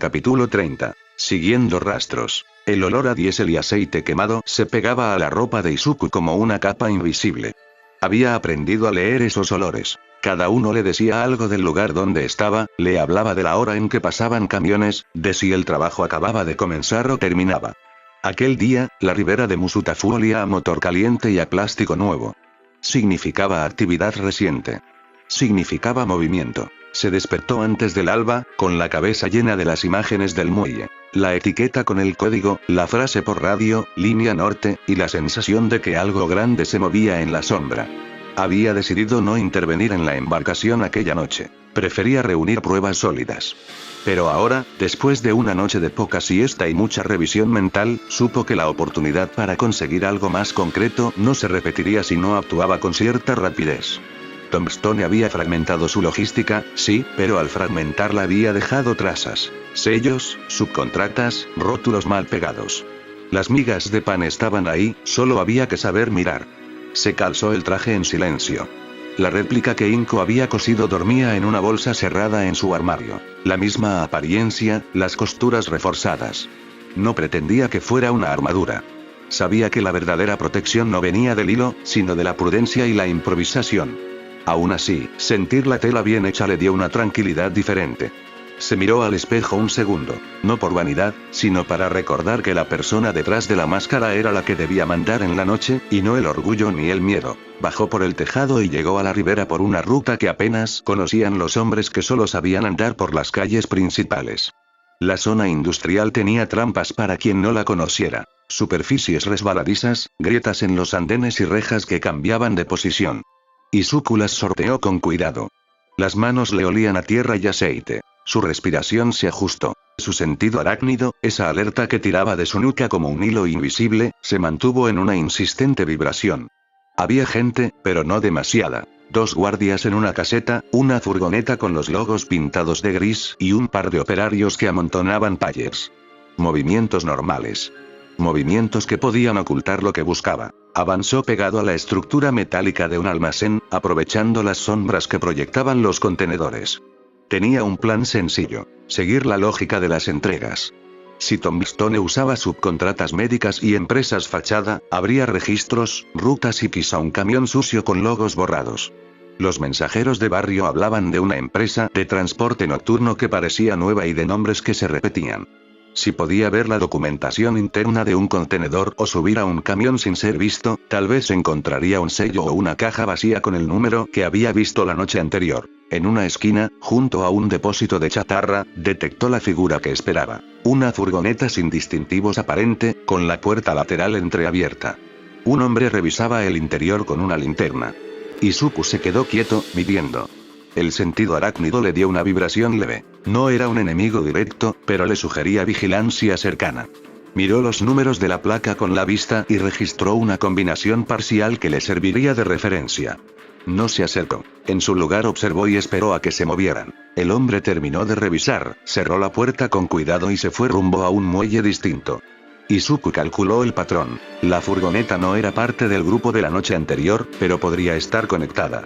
Capítulo 30. Siguiendo rastros. El olor a diésel y aceite quemado se pegaba a la ropa de Izuku como una capa invisible. Había aprendido a leer esos olores. Cada uno le decía algo del lugar donde estaba, le hablaba de la hora en que pasaban camiones, de si el trabajo acababa de comenzar o terminaba. Aquel día, la ribera de Musutafu olía a motor caliente y a plástico nuevo. Significaba actividad reciente. Significaba movimiento. Se despertó antes del alba, con la cabeza llena de las imágenes del muelle. La etiqueta con el código, la frase por radio, línea norte, y la sensación de que algo grande se movía en la sombra. Había decidido no intervenir en la embarcación aquella noche. Prefería reunir pruebas sólidas. Pero ahora, después de una noche de poca siesta y mucha revisión mental, supo que la oportunidad para conseguir algo más concreto no se repetiría si no actuaba con cierta rapidez. Tombstone había fragmentado su logística, sí, pero al fragmentarla había dejado trazas, sellos, subcontratas, rótulos mal pegados. Las migas de pan estaban ahí, solo había que saber mirar. Se calzó el traje en silencio. La réplica que Inko había cosido dormía en una bolsa cerrada en su armario. La misma apariencia, las costuras reforzadas. No pretendía que fuera una armadura. Sabía que la verdadera protección no venía del hilo, sino de la prudencia y la improvisación. Aún así, sentir la tela bien hecha le dio una tranquilidad diferente. Se miró al espejo un segundo, no por vanidad, sino para recordar que la persona detrás de la máscara era la que debía mandar en la noche, y no el orgullo ni el miedo. Bajó por el tejado y llegó a la ribera por una ruta que apenas conocían los hombres que solo sabían andar por las calles principales. La zona industrial tenía trampas para quien no la conociera. Superficies resbaladizas, grietas en los andenes y rejas que cambiaban de posición. Izuku las sorteó con cuidado. Las manos le olían a tierra y aceite. Su respiración se ajustó. Su sentido arácnido, esa alerta que tiraba de su nuca como un hilo invisible, se mantuvo en una insistente vibración. Había gente, pero no demasiada. 2 guardias en una caseta, una furgoneta con los logos pintados de gris y un par de operarios que amontonaban pallets. Movimientos normales. Movimientos que podían ocultar lo que buscaba. Avanzó pegado a la estructura metálica de un almacén, aprovechando las sombras que proyectaban los contenedores. Tenía un plan sencillo: seguir la lógica de las entregas. Si Tombstone usaba subcontratas médicas y empresas fachada, habría registros, rutas y quizá un camión sucio con logos borrados. Los mensajeros de barrio hablaban de una empresa de transporte nocturno que parecía nueva y de nombres que se repetían. Si podía ver la documentación interna de un contenedor o subir a un camión sin ser visto, tal vez encontraría un sello o una caja vacía con el número que había visto la noche anterior. En una esquina, junto a un depósito de chatarra, detectó la figura que esperaba. Una furgoneta sin distintivos aparente, con la puerta lateral entreabierta. Un hombre revisaba el interior con una linterna. Izuku se quedó quieto, midiendo. El sentido arácnido le dio una vibración leve. No era un enemigo directo, pero le sugería vigilancia cercana. Miró los números de la placa con la vista y registró una combinación parcial que le serviría de referencia. No se acercó. En su lugar observó y esperó a que se movieran. El hombre terminó de revisar, cerró la puerta con cuidado y se fue rumbo a un muelle distinto. Izuku calculó el patrón. La furgoneta no era parte del grupo de la noche anterior, pero podría estar conectada.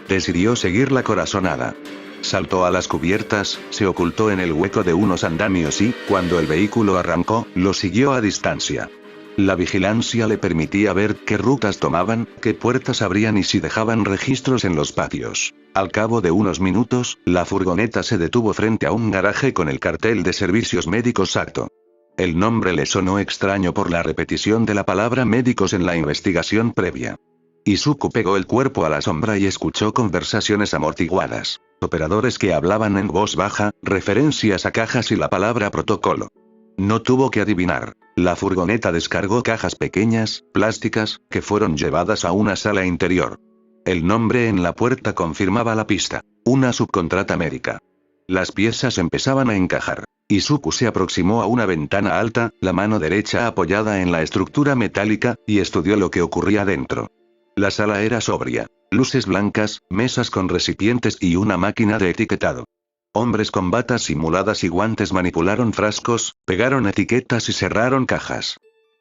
Decidió seguir la corazonada. Saltó a las cubiertas, se ocultó en el hueco de unos andamios y, cuando el vehículo arrancó, lo siguió a distancia. La vigilancia le permitía ver qué rutas tomaban, qué puertas abrían y si dejaban registros en los patios. Al cabo de unos minutos, la furgoneta se detuvo frente a un garaje con el cartel de servicios médicos Acto. El nombre le sonó extraño por la repetición de la palabra médicos en la investigación previa. Izuku pegó el cuerpo a la sombra y escuchó conversaciones amortiguadas. Operadores que hablaban en voz baja, referencias a cajas y la palabra protocolo. No tuvo que adivinar. La furgoneta descargó cajas pequeñas, plásticas, que fueron llevadas a una sala interior. El nombre en la puerta confirmaba la pista. Una subcontrata médica. Las piezas empezaban a encajar. Izuku se aproximó a una ventana alta, la mano derecha apoyada en la estructura metálica, y estudió lo que ocurría dentro. La sala era sobria. Luces blancas, mesas con recipientes y una máquina de etiquetado. Hombres con batas simuladas y guantes manipularon frascos, pegaron etiquetas y cerraron cajas.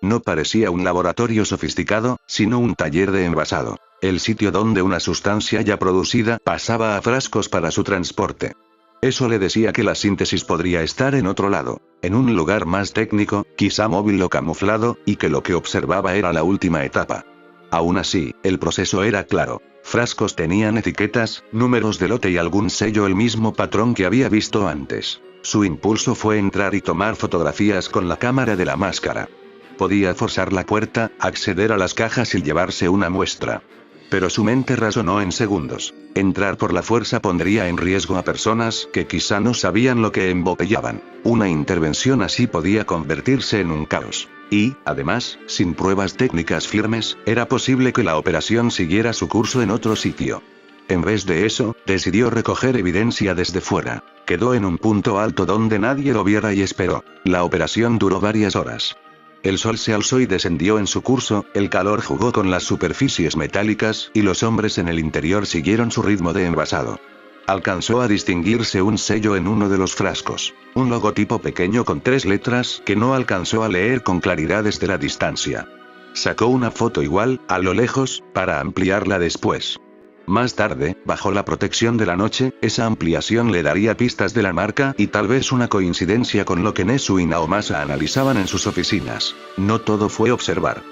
No parecía un laboratorio sofisticado, sino un taller de envasado. El sitio donde una sustancia ya producida pasaba a frascos para su transporte. Eso le decía que la síntesis podría estar en otro lado, en un lugar más técnico, quizá móvil o camuflado, y que lo que observaba era la última etapa. Aún así, el proceso era claro. Frascos tenían etiquetas, números de lote y algún sello, el mismo patrón que había visto antes. Su impulso fue entrar y tomar fotografías con la cámara de la máscara. Podía forzar la puerta, acceder a las cajas y llevarse una muestra. Pero su mente razonó en segundos. Entrar por la fuerza pondría en riesgo a personas que quizá no sabían lo que embotellaban. Una intervención así podía convertirse en un caos. Y, además, sin pruebas técnicas firmes, era posible que la operación siguiera su curso en otro sitio. En vez de eso, decidió recoger evidencia desde fuera. Quedó en un punto alto donde nadie lo viera y esperó. La operación duró varias horas. El sol se alzó y descendió en su curso, el calor jugó con las superficies metálicas, y los hombres en el interior siguieron su ritmo de envasado. Alcanzó a distinguirse un sello en uno de los frascos. Un logotipo pequeño con 3 letras que no alcanzó a leer con claridad desde la distancia. Sacó una foto igual, a lo lejos, para ampliarla después. Más tarde, bajo la protección de la noche, esa ampliación le daría pistas de la marca y tal vez una coincidencia con lo que Nezu y Naomasa analizaban en sus oficinas. No todo fue observar.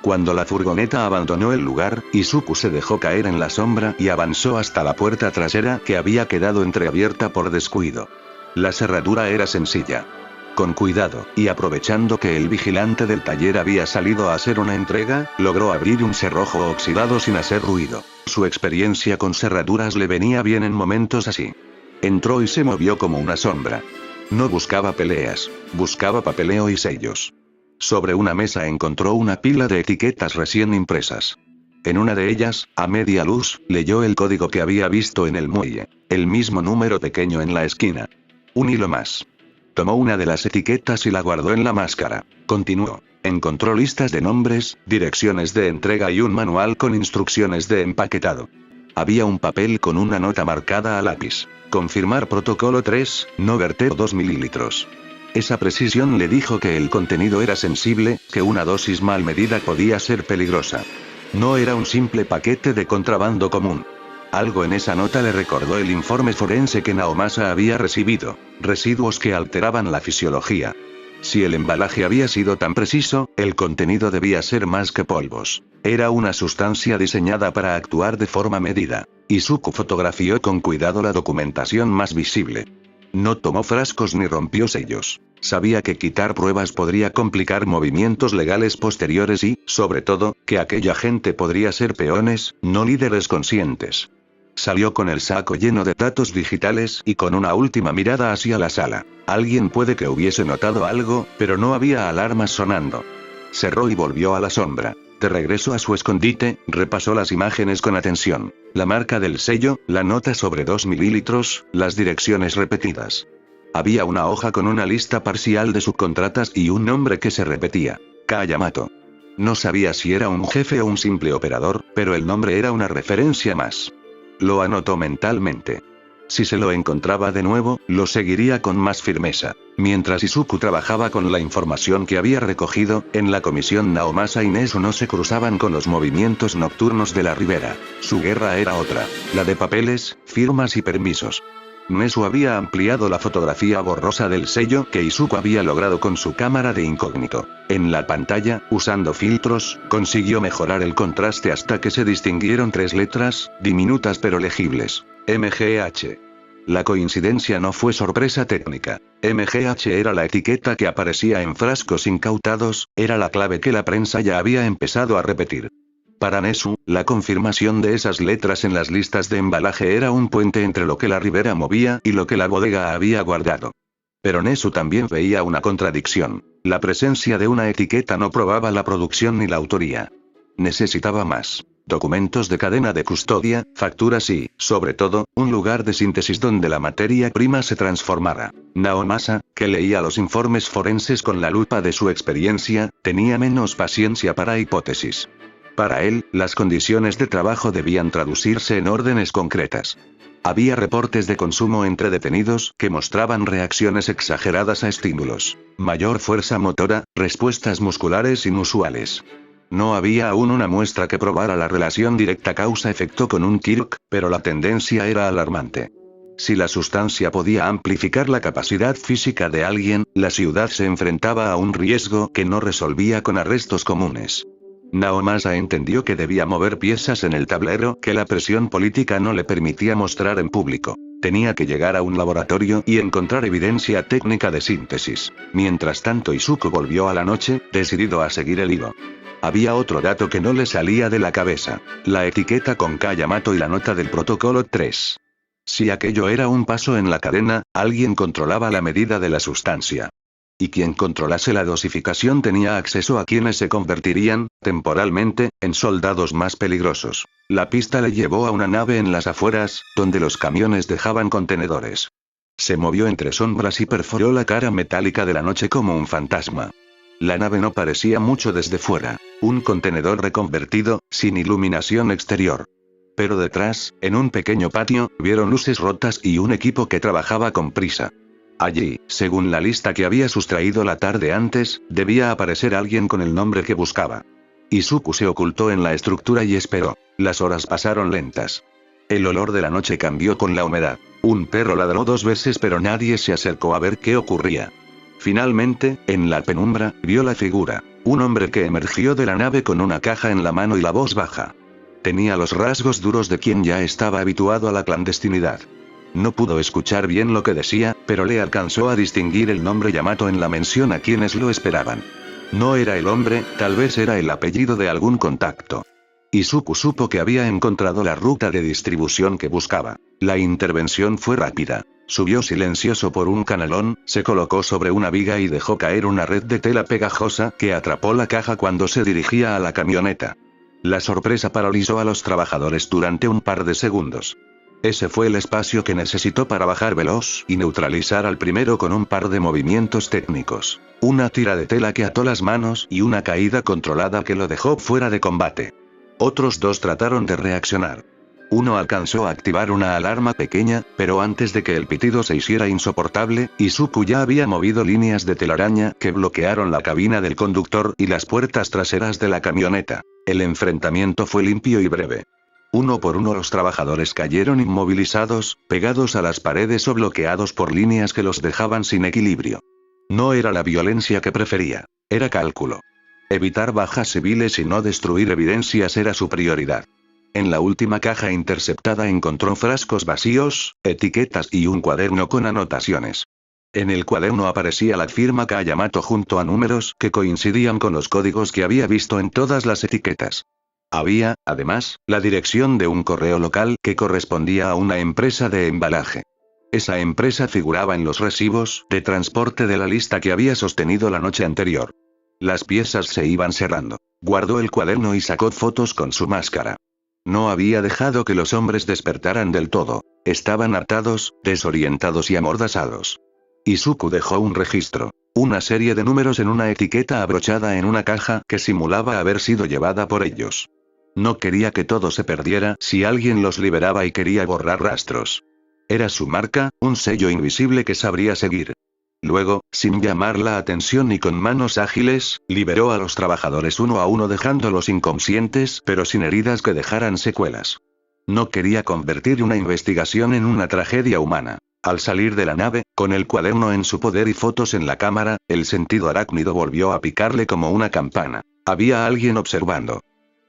Cuando la furgoneta abandonó el lugar, Izuku se dejó caer en la sombra y avanzó hasta la puerta trasera que había quedado entreabierta por descuido. La cerradura era sencilla. Con cuidado, y aprovechando que el vigilante del taller había salido a hacer una entrega, logró abrir un cerrojo oxidado sin hacer ruido. Su experiencia con cerraduras le venía bien en momentos así. Entró y se movió como una sombra. No buscaba peleas, buscaba papeleo y sellos. Sobre una mesa encontró una pila de etiquetas recién impresas. En una de ellas, a media luz, leyó el código que había visto en el muelle. El mismo número pequeño en la esquina. Un hilo más. Tomó una de las etiquetas y la guardó en la máscara. Continuó. Encontró listas de nombres, direcciones de entrega y un manual con instrucciones de empaquetado. Había un papel con una nota marcada a lápiz. Confirmar protocolo 3, no verter 2 mililitros. Esa precisión le dijo que el contenido era sensible, que una dosis mal medida podía ser peligrosa. No era un simple paquete de contrabando común. Algo en esa nota le recordó el informe forense que Naomasa había recibido. Residuos que alteraban la fisiología. Si el embalaje había sido tan preciso, el contenido debía ser más que polvos. Era una sustancia diseñada para actuar de forma medida. Izuku fotografió con cuidado la documentación más visible. No tomó frascos ni rompió sellos. Sabía que quitar pruebas podría complicar movimientos legales posteriores y, sobre todo, que aquella gente podría ser peones, no líderes conscientes. Salió con el saco lleno de datos digitales y con una última mirada hacia la sala. Alguien puede que hubiese notado algo, pero no había alarmas sonando. Cerró y volvió a la sombra. De regreso a su escondite, repasó las imágenes con atención. La marca del sello, la nota sobre 2 mililitros, las direcciones repetidas. Había una hoja con una lista parcial de subcontratas y un nombre que se repetía. K. Yamato. No sabía si era un jefe o un simple operador, pero el nombre era una referencia más. Lo anotó mentalmente. Si se lo encontraba de nuevo, lo seguiría con más firmeza. Mientras Izuku trabajaba con la información que había recogido, en la comisión Naomasa y Nezu no se cruzaban con los movimientos nocturnos de la ribera. Su guerra era otra, la de papeles, firmas y permisos. Nezu había ampliado la fotografía borrosa del sello que Izuku había logrado con su cámara de incógnito. En la pantalla, usando filtros, consiguió mejorar el contraste hasta que se distinguieron 3 letras, diminutas pero legibles. MGH. La coincidencia no fue sorpresa técnica. MGH era la etiqueta que aparecía en frascos incautados, era la clave que la prensa ya había empezado a repetir. Para Nezu, la confirmación de esas letras en las listas de embalaje era un puente entre lo que la ribera movía y lo que la bodega había guardado. Pero Nezu también veía una contradicción. La presencia de una etiqueta no probaba la producción ni la autoría. Necesitaba más. Documentos de cadena de custodia, facturas y, sobre todo, un lugar de síntesis donde la materia prima se transformara. Naomasa, que leía los informes forenses con la lupa de su experiencia, tenía menos paciencia para hipótesis. Para él, las condiciones de trabajo debían traducirse en órdenes concretas. Había reportes de consumo entre detenidos que mostraban reacciones exageradas a estímulos. Mayor fuerza motora, respuestas musculares inusuales. No había aún una muestra que probara la relación directa causa-efecto con un Kirk, pero la tendencia era alarmante. Si la sustancia podía amplificar la capacidad física de alguien, la ciudad se enfrentaba a un riesgo que no resolvía con arrestos comunes. Naomasa entendió que debía mover piezas en el tablero que la presión política no le permitía mostrar en público. Tenía que llegar a un laboratorio y encontrar evidencia técnica de síntesis. Mientras tanto Izuku volvió a la noche, decidido a seguir el hilo. Había otro dato que no le salía de la cabeza. La etiqueta con Kayamato y la nota del protocolo 3. Si aquello era un paso en la cadena, alguien controlaba la medida de la sustancia. Y quien controlase la dosificación tenía acceso a quienes se convertirían, temporalmente, en soldados más peligrosos. La pista le llevó a una nave en las afueras, donde los camiones dejaban contenedores. Se movió entre sombras y perforó la cara metálica de la noche como un fantasma. La nave no parecía mucho desde fuera. Un contenedor reconvertido, sin iluminación exterior. Pero detrás, en un pequeño patio, vieron luces rotas y un equipo que trabajaba con prisa. Allí, según la lista que había sustraído la tarde antes, debía aparecer alguien con el nombre que buscaba. Izuku se ocultó en la estructura y esperó. Las horas pasaron lentas. El olor de la noche cambió con la humedad. Un perro ladró 2 veces pero nadie se acercó a ver qué ocurría. Finalmente, en la penumbra, vio la figura. Un hombre que emergió de la nave con una caja en la mano y la voz baja. Tenía los rasgos duros de quien ya estaba habituado a la clandestinidad. No pudo escuchar bien lo que decía, pero le alcanzó a distinguir el nombre Yamato en la mención a quienes lo esperaban. No era el hombre, tal vez era el apellido de algún contacto. Izuku supo que había encontrado la ruta de distribución que buscaba. La intervención fue rápida. Subió silencioso por un canalón, se colocó sobre una viga y dejó caer una red de tela pegajosa que atrapó la caja cuando se dirigía a la camioneta. La sorpresa paralizó a los trabajadores durante un par de segundos. Ese fue el espacio que necesitó para bajar veloz y neutralizar al primero con un par de movimientos técnicos. Una tira de tela que ató las manos y una caída controlada que lo dejó fuera de combate. Otros 2 trataron de reaccionar. Uno alcanzó a activar una alarma pequeña, pero antes de que el pitido se hiciera insoportable, Izuku ya había movido líneas de telaraña que bloquearon la cabina del conductor y las puertas traseras de la camioneta. El enfrentamiento fue limpio y breve. Uno por uno los trabajadores cayeron inmovilizados, pegados a las paredes o bloqueados por líneas que los dejaban sin equilibrio. No era la violencia que prefería, era cálculo. Evitar bajas civiles y no destruir evidencias era su prioridad. En la última caja interceptada encontró frascos vacíos, etiquetas y un cuaderno con anotaciones. En el cuaderno aparecía la firma Kayamato junto a números que coincidían con los códigos que había visto en todas las etiquetas. Había, además, la dirección de un correo local que correspondía a una empresa de embalaje. Esa empresa figuraba en los recibos de transporte de la lista que había sostenido la noche anterior. Las piezas se iban cerrando. Guardó el cuaderno y sacó fotos con su máscara. No había dejado que los hombres despertaran del todo. Estaban hartados, desorientados y amordazados. Izuku dejó un registro. Una serie de números en una etiqueta abrochada en una caja que simulaba haber sido llevada por ellos. No quería que todo se perdiera si alguien los liberaba y quería borrar rastros. Era su marca, un sello invisible que sabría seguir. Luego, sin llamar la atención y con manos ágiles, liberó a los trabajadores uno a uno dejándolos inconscientes pero sin heridas que dejaran secuelas. No quería convertir una investigación en una tragedia humana. Al salir de la nave, con el cuaderno en su poder y fotos en la cámara, el sentido arácnido volvió a picarle como una campana. Había alguien observando.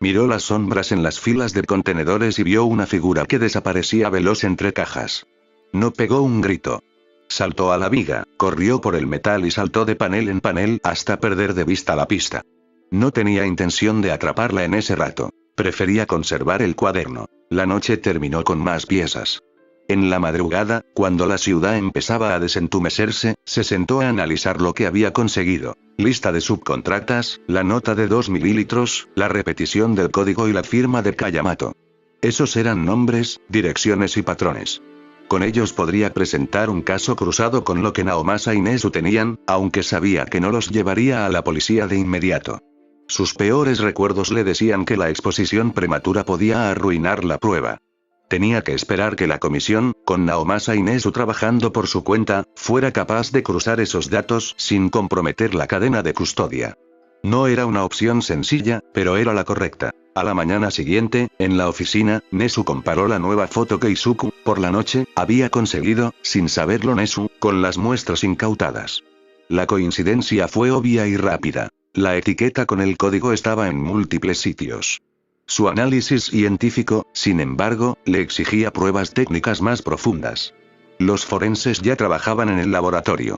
Miró las sombras en las filas de contenedores y vio una figura que desaparecía veloz entre cajas. No pegó un grito. Saltó a la viga, corrió por el metal y saltó de panel en panel hasta perder de vista la pista. No tenía intención de atraparla en ese rato. Prefería conservar el cuaderno. La noche terminó con más piezas. En la madrugada, cuando la ciudad empezaba a desentumecerse, se sentó a analizar lo que había conseguido. Lista de subcontratas, la nota de 2 mililitros, la repetición del código y la firma de Kayamato. Esos eran nombres, direcciones y patrones. Con ellos podría presentar un caso cruzado con lo que Naomasa y Nezu tenían, aunque sabía que no los llevaría a la policía de inmediato. Sus peores recuerdos le decían que la exposición prematura podía arruinar la prueba. Tenía que esperar que la comisión, con Naomasa y Nezu trabajando por su cuenta, fuera capaz de cruzar esos datos sin comprometer la cadena de custodia. No era una opción sencilla, Pero era la correcta. A la mañana siguiente, en la oficina, Nezu comparó la nueva foto que Izuku, por la noche, había conseguido, sin saberlo Nezu, con las muestras incautadas. La coincidencia fue obvia y rápida. La etiqueta con el código estaba en múltiples sitios. Su análisis científico, sin embargo, le exigía pruebas técnicas más profundas. Los forenses ya trabajaban en el laboratorio.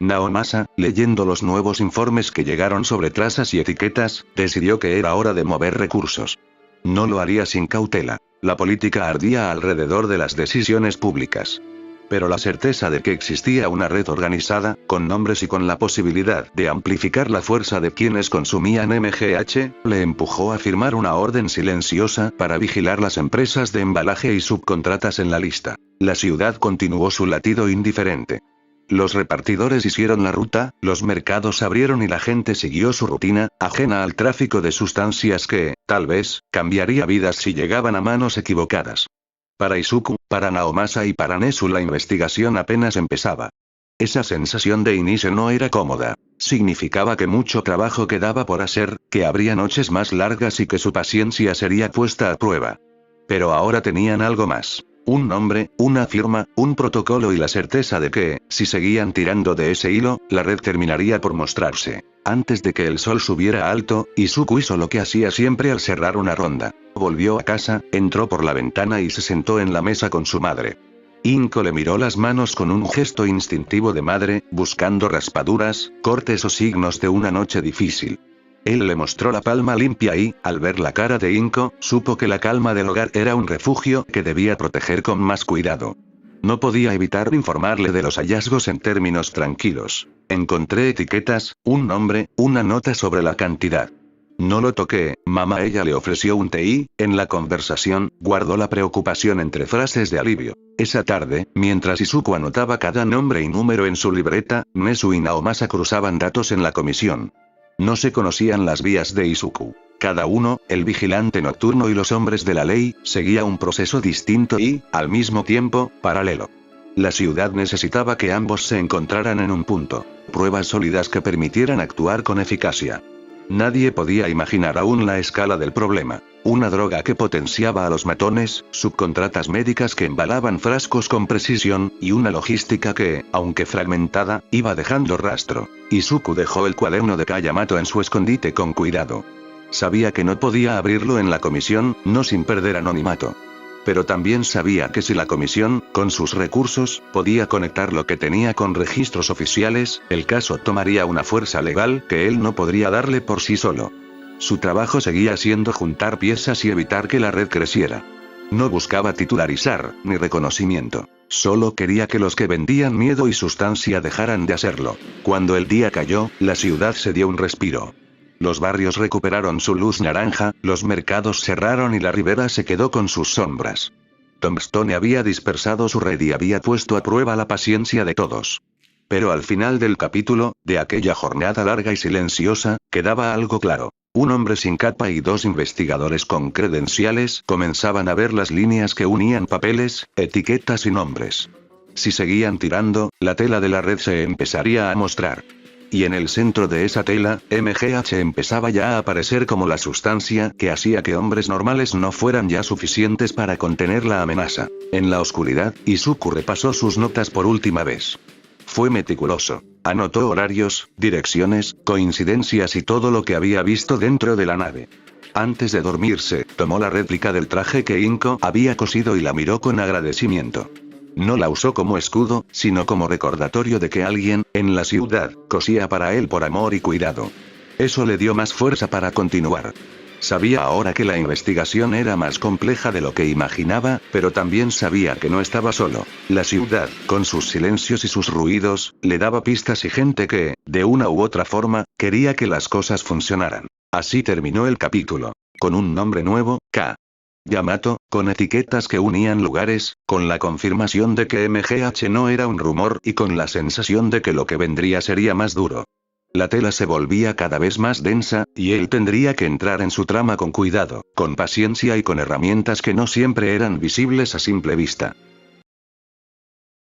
Naomasa, leyendo los nuevos informes que llegaron sobre trazas y etiquetas, decidió que era hora de mover recursos. No lo haría sin cautela. La política ardía alrededor de las decisiones públicas. Pero la certeza de que existía una red organizada, con nombres y con la posibilidad de amplificar la fuerza de quienes consumían MGH, le empujó a firmar una orden silenciosa para vigilar las empresas de embalaje y subcontratas en la lista. La ciudad continuó su latido indiferente. Los repartidores hicieron la ruta, los mercados abrieron y la gente siguió su rutina, ajena al tráfico de sustancias que, tal vez, cambiaría vidas si llegaban a manos equivocadas. Para Izuku, para Naomasa y para Nezu la investigación apenas empezaba. Esa sensación de inicio no era cómoda. Significaba que mucho trabajo quedaba por hacer, que habría noches más largas y que su paciencia sería puesta a prueba. Pero ahora tenían algo más. Un nombre, una firma, un protocolo y la certeza de que, si seguían tirando de ese hilo, la red terminaría por mostrarse. Antes de que el sol subiera alto, Izuku hizo lo que hacía siempre al cerrar una ronda. Volvió a casa, entró por la ventana y se sentó en la mesa con su madre. Inko le miró las manos con un gesto instintivo de madre, buscando raspaduras, cortes o signos de una noche difícil. Él le mostró la palma limpia y, al ver la cara de Inko, supo que la calma del hogar era un refugio que debía proteger con más cuidado. No podía evitar informarle de los hallazgos en términos tranquilos. Encontré etiquetas, un nombre, una nota sobre la cantidad. No lo toqué, mamá. Ella le ofreció un té y, en la conversación, guardó la preocupación entre frases de alivio. Esa tarde, mientras Izuku anotaba cada nombre y número en su libreta, Nezu y Naomasa cruzaban datos en la comisión. No se conocían las vías de Izuku. Cada uno, el vigilante nocturno y los hombres de la ley, seguía un proceso distinto y, al mismo tiempo, paralelo. La ciudad necesitaba que ambos se encontraran en un punto. Pruebas sólidas que permitieran actuar con eficacia. Nadie podía imaginar aún la escala del problema. Una droga que potenciaba a los matones, subcontratas médicas que embalaban frascos con precisión, y una logística que, aunque fragmentada, iba dejando rastro. Izuku dejó el cuaderno de Kayamato en su escondite con cuidado. Sabía que no podía abrirlo en la comisión, no sin perder anonimato. Pero también sabía que si la comisión, con sus recursos, podía conectar lo que tenía con registros oficiales, el caso tomaría una fuerza legal que él no podría darle por sí solo. Su trabajo seguía siendo juntar piezas y evitar que la red creciera. No buscaba titularizar, ni reconocimiento. Solo quería que los que vendían miedo y sustancia dejaran de hacerlo. Cuando el día cayó, la ciudad se dio un respiro. Los barrios recuperaron su luz naranja, los mercados cerraron y la ribera se quedó con sus sombras. Tombstone había dispersado su red y había puesto a prueba la paciencia de todos. Pero al final del capítulo, de aquella jornada larga y silenciosa, quedaba algo claro. Un hombre sin capa y dos investigadores con credenciales comenzaban a ver las líneas que unían papeles, etiquetas y nombres. Si seguían tirando, la tela de la red se empezaría a mostrar. Y en el centro de esa tela, MGH empezaba ya a aparecer como la sustancia que hacía que hombres normales no fueran ya suficientes para contener la amenaza. En la oscuridad, Izuku repasó sus notas por última vez. Fue meticuloso. Anotó horarios, direcciones, coincidencias y todo lo que había visto dentro de la nave. Antes de dormirse, tomó la réplica del traje que Inko había cosido y la miró con agradecimiento. No la usó como escudo, sino como recordatorio de que alguien, en la ciudad, cosía para él por amor y cuidado. Eso le dio más fuerza para continuar. Sabía ahora que la investigación era más compleja de lo que imaginaba, pero también sabía que no estaba solo. La ciudad, con sus silencios y sus ruidos, le daba pistas y gente que, de una u otra forma, quería que las cosas funcionaran. Así terminó el capítulo. Con un nombre nuevo, K. Yamato, con etiquetas que unían lugares, con la confirmación de que MGH no era un rumor y con la sensación de que lo que vendría sería más duro. La tela se volvía cada vez más densa, y él tendría que entrar en su trama con cuidado, con paciencia y con herramientas que no siempre eran visibles a simple vista.